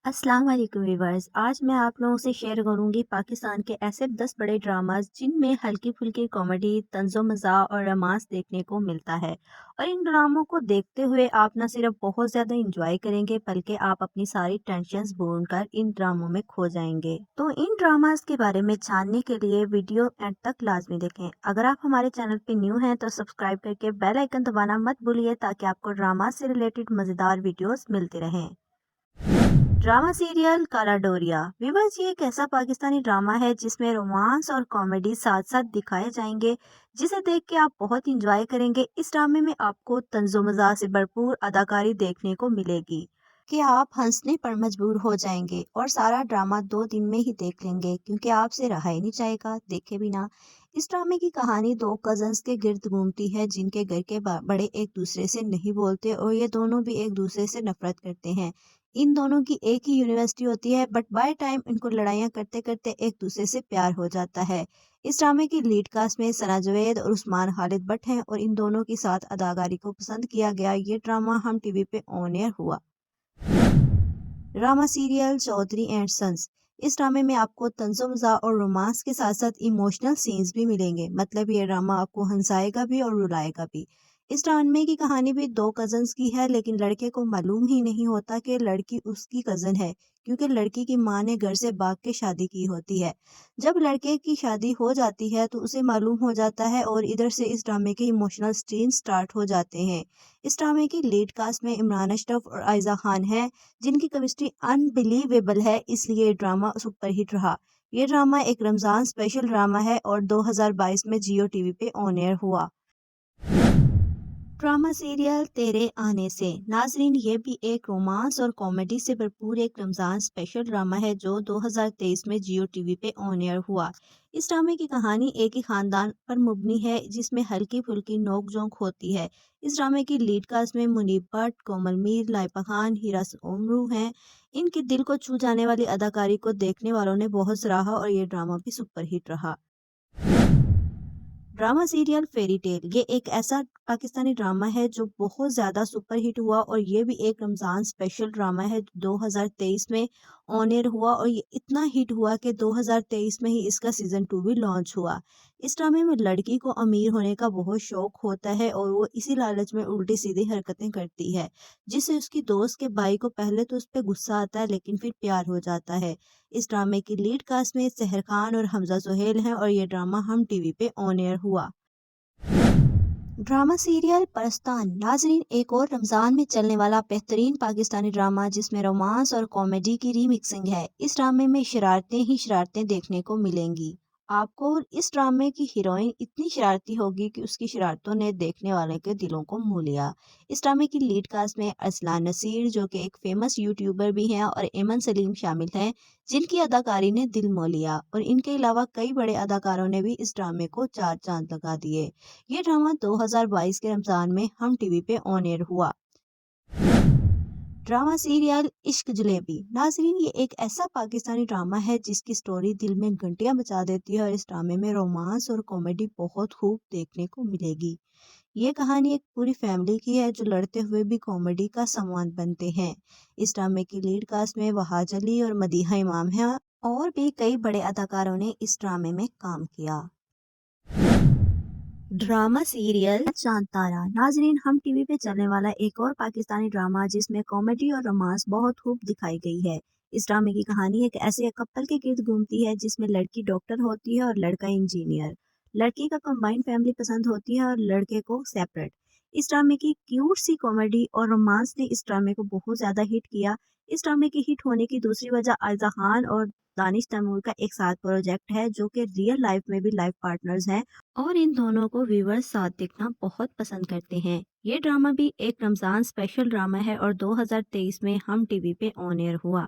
अस्सलाम वालेकुम व्यूवर्स। आज मैं आप लोगों से शेयर करूंगी पाकिस्तान के ऐसे 10 बड़े ड्रामास जिनमें हल्की फुल्की कॉमेडी, तंज़ो मज़ाक और रोमांस देखने को मिलता है। और इन ड्रामों को देखते हुए आप न सिर्फ बहुत ज़्यादा इंजॉय करेंगे बल्कि आप अपनी सारी टेंशन्स भूलकर इन ड्रामों में खो जाएंगे। तो इन ड्रामास के बारे में जानने के लिए वीडियो एंड तक लाजमी देखें। अगर आप हमारे चैनल पे न्यू हैं तो सब्सक्राइब करके बेल आइकन दबाना मत भूलिए ताकि आपको ड्रामा से रिलेटेड मज़ेदार वीडियोस मिलते रहें। ड्रामा सीरियल काला डोरिया विवाज ये एक ऐसा पाकिस्तानी ड्रामा है जिसमें रोमांस और कॉमेडी साथ साथ दिखाए जाएंगे, जिसे देख के आप बहुत इंजॉय करेंगे। इस ड्रामे में आपको तंज़ो मज़ाक से भरपूर अदाकारी देखने को मिलेगी कि आप हंसने पर मजबूर हो जाएंगे और सारा ड्रामा 2 दिन में ही देख लेंगे क्योंकि आपसे रहा ही नहीं जाएगा देखे बिना। इस ड्रामे की कहानी दो कजन्स के गिर्द घूमती है जिनके घर के बड़े एक दूसरे से नहीं बोलते और ये दोनों भी एक दूसरे से नफरत करते हैं। इन दोनों की एक ही यूनिवर्सिटी होती है बट बाय टाइम इनको लड़ाइयाँ करते करते एक दूसरे से प्यार हो जाता है। इस ड्रामे की लीड कास्ट में सना जवेद और उस्मान खालिद भट्ट हैं और इन दोनों की साथ अदाकारी को पसंद किया गया। ये ड्रामा हम टीवी पे ऑन एयर हुआ। Drama serial Chaudhry and sons. इस ड्रामे में आपको तंज़ो मज़ाक और रोमांस के साथ साथ इमोशनल सीन्स भी मिलेंगे, मतलब ये ड्रामा आपको हंसाएगा भी और रुलाएगा भी। इस ड्रामे की कहानी भी दो कजन्स की है, लेकिन लड़के को मालूम ही नहीं होता कि लड़की उसकी कजन है क्योंकि लड़की की माँ ने घर से भाग के शादी की होती है। जब लड़के की शादी हो जाती है तो उसे मालूम हो जाता है और इधर से इस ड्रामे के इमोशनल सीन स्टार्ट हो जाते हैं। इस ड्रामे की लीड कास्ट में इमरान अशरफ और आयजा खान है जिनकी केमिस्ट्री अनबिलीवेबल है, इसलिए ड्रामा सुपरहिट रहा। ये ड्रामा एक रमजान स्पेशल ड्रामा है और 2022 में जियो टीवी पे ऑन एयर हुआ। ड्रामा सीरियल तेरे आने से। नाजरीन, ये भी एक रोमांस और कॉमेडी से भरपूर एक रमजान स्पेशल ड्रामा है जो 2023 में जियो टीवी पे ऑन एयर हुआ। इस ड्रामे की कहानी एक ही खानदान पर मुबनी है जिसमें हल्की फुल्की नोक झोंक होती है। इस ड्रामे की लीड कास्ट में मुनीब भट्ट, कोमल मीर, लाइपा खान, हीरा ओमरू हैं। इनकी दिल को छू जाने वाली अदाकारी को देखने वालों ने बहुत सराहा और ये ड्रामा भी सुपरहिट रहा। ड्रामा सीरियल फेरी टेल ये एक ऐसा पाकिस्तानी ड्रामा है जो बहुत ज़्यादा सुपरहिट हुआ और ये भी एक रमज़ान स्पेशल ड्रामा है। 2023 में ऑन एयर हुआ और ये इतना हिट हुआ कि 2023 में ही इसका सीज़न 2 भी लॉन्च हुआ। इस ड्रामे में लड़की को अमीर होने का बहुत शौक होता है और वो इसी लालच में उल्टी सीधी हरकतें करती है, जिससे उसकी दोस्त के भाई को पहले तो उस पर गुस्सा आता है लेकिन फिर प्यार हो जाता है। इस ड्रामे की लीड कास्ट में सहर खान और हमजा सुहेल हैं और ये ड्रामा हम टीवी पे ऑन एयर हुआ। Drama serial Paristan. नाजरीन, एक और रमजान में चलने वाला बेहतरीन पाकिस्तानी ड्रामा जिसमें रोमांस और कॉमेडी की रीमिक्सिंग है। इस ड्रामे में शरारतें ही शरारतें देखने को मिलेंगी आपको। इस ड्रामे की हीरोइन इतनी शरारती होगी कि उसकी शरारतों ने देखने वाले के दिलों को मोह लिया। इस ड्रामे की लीड कास्ट में अरसलान नसीर जो कि एक फेमस यूट्यूबर भी हैं और एमन सलीम शामिल हैं, जिनकी अदाकारी ने दिल मोह लिया और इनके अलावा कई बड़े अदाकारों ने भी इस ड्रामे को चार चांद लगा दिए। ये ड्रामा 2022 के रमजान में हम टीवी पे ऑन एयर हुआ। ड्रामा सीरियल इश्क जलेबी। नाजरीन, ये एक ऐसा पाकिस्तानी ड्रामा है जिसकी स्टोरी दिल में घंटियां बजा देती है और इस ड्रामे में रोमांस और कॉमेडी बहुत खूब देखने को मिलेगी। ये कहानी एक पूरी फैमिली की है जो लड़ते हुए भी कॉमेडी का सामान बनते हैं। इस ड्रामे की लीड कास्ट में वहाज अली और मदीहा इमाम हैं और भी कई बड़े अदाकारों ने इस ड्रामे में काम किया। ड्रामा सीरियल चांद तारा। नाजरीन, हम टीवी पे चलने वाला एक और पाकिस्तानी ड्रामा जिसमें कॉमेडी और रोमांस बहुत खूब दिखाई गई है। इस ड्रामे की कहानी एक ऐसे कपल के गिर्द घूमती है जिसमें लड़की डॉक्टर होती है और लड़का इंजीनियर। लड़की का कंबाइंड फैमिली पसंद होती है और लड़के को सेपरेट। इस ड्रामे की क्यूट सी कॉमेडी और रोमांस ने इस ड्रामे को बहुत ज्यादा हिट किया। इस ड्रामे की हिट होने की दूसरी वजह आयजा खान और दानिश तैमूर का एक साथ प्रोजेक्ट है जो कि रियल लाइफ में भी लाइफ पार्टनर्स हैं और इन दोनों को व्यूवर्स साथ देखना बहुत पसंद करते हैं। ये ड्रामा भी एक रमजान स्पेशल ड्रामा है और 2023 में हम टीवी पे ऑन एयर हुआ।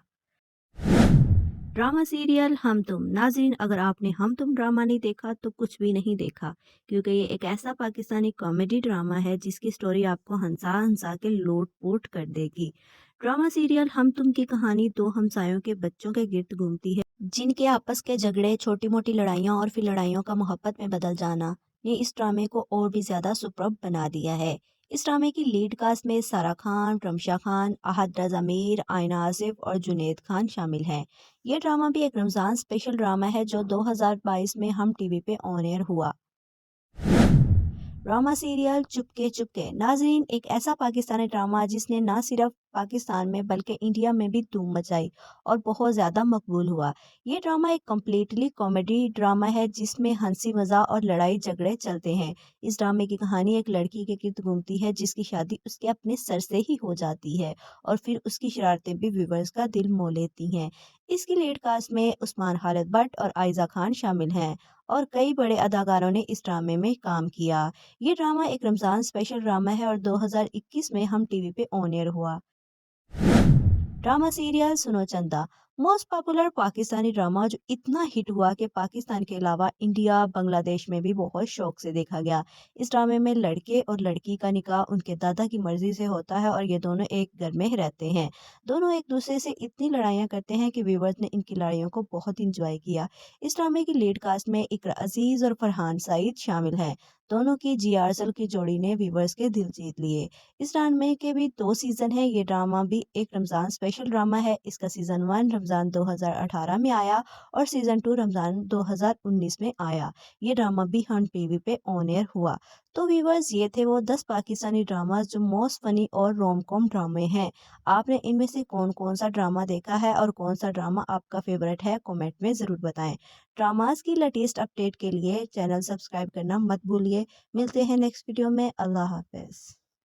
ड्रामा सीरियल हम तुम। नाजरीन, अगर आपने हम तुम ड्रामा नहीं देखा तो कुछ भी नहीं देखा, क्योंकि ये एक ऐसा पाकिस्तानी कॉमेडी ड्रामा है जिसकी स्टोरी आपको हंसा हंसा के लोट पोट कर देगी। ड्रामा सीरियल हम तुम की कहानी दो हमसायों के बच्चों के गिर्द घूमती है जिनके आपस के झगड़े, छोटी मोटी लड़ाइयाँ और फिर लड़ाइयों का मोहब्बत में बदल जाना ने इस ड्रामे को और भी ज्यादा सुपर्ब बना दिया है। اس ڈرامے کی لیڈ کاسٹ میں سارا خان، رمشا خان، احد رضا میر، آئینہ آصف اور جنید خان شامل ہیں۔ یہ ڈرامہ بھی ایک رمضان اسپیشل ڈرامہ ہے جو 2022 میں ہم ٹی وی پہ آن ایئر ہوا۔ ڈرامہ سیریل چپکے چپکے ناظرین، ایک ایسا پاکستانی ڈرامہ جس نے نہ صرف پاکستان میں بلکہ انڈیا میں بھی دھوم مچائی اور بہت زیادہ مقبول ہوا۔ یہ ڈرامہ ایک کمپلیٹلی کامیڈی ڈرامہ ہے جس میں ہنسی مذاق اور لڑائی جھگڑے چلتے ہیں۔ اس ڈرامے کی کہانی ایک لڑکی کے گرد گھومتی ہے جس کی شادی اس کے اپنے سر سے ہی ہو جاتی ہے اور پھر اس کی شرارتیں بھی ویورز کا دل مو لیتی ہیں۔ اس کی لیڈ کاسٹ میں عثمان خالد بٹ اور عائزہ خان شامل ہیں اور کئی بڑے اداکاروں نے اس ڈرامے میں کام کیا۔ یہ ڈرامہ ایک رمضان اسپیشل ڈرامہ ہے اور 2021 میں ہم ٹی وی پہ آن ایئر ہوا۔ ڈرامہ سیریل سنو چندا موسٹ پاپولر پاکستانی ڈرامہ جو اتنا ہٹ ہوا کہ پاکستان کے علاوہ انڈیا، بنگلہ دیش میں بھی بہت شوق سے دیکھا گیا۔ اس ڈرامے میں لڑکے اور لڑکی کا نکاح ان کے دادا کی مرضی سے ہوتا ہے اور یہ دونوں ایک گھر میں رہتے ہیں۔ دونوں ایک دوسرے سے اتنی لڑائیاں کرتے ہیں کہ ویورز نے ان کی لڑائیوں کو بہت انجوائے کیا۔ اس ڈرامے کی لیڈ کاسٹ میں اقرا عزیز اور فرحان سعید شامل ہیں۔ دونوں کی جی آرسل کی جوڑی نے ویورز کے دل جیت لیے۔ اس ڈرامے کے بھی 2 سیزن ہیں۔ یہ ڈرامہ بھی ایک رمضان اسپیشل ڈرامہ ہے۔ اس کا سیزن 1 رمضان 2018 میں آیا اور سیزن 2 رمضان 2019 میں آیا۔ یہ ڈرامہ بھی ہم ٹی وی پہ آن ایئر ہوا۔ تو ویورز، یہ تھے وہ 10 پاکستانی ڈراماز جو موسٹ فنی اور روم کوم ڈرامے ہیں۔ آپ نے ان میں سے کون سا ڈرامہ دیکھا ہے اور کون سا ڈرامہ آپ کا فیورٹ ہے؟ کمنٹ میں ضرور بتائیں۔ ڈراماز کی لیٹسٹ اپڈیٹ کے لیے چینل سبسکرائب کرنا مت بھولیے۔ ملتے ہیں نیکسٹ ویڈیو میں۔ اللہ حافظ۔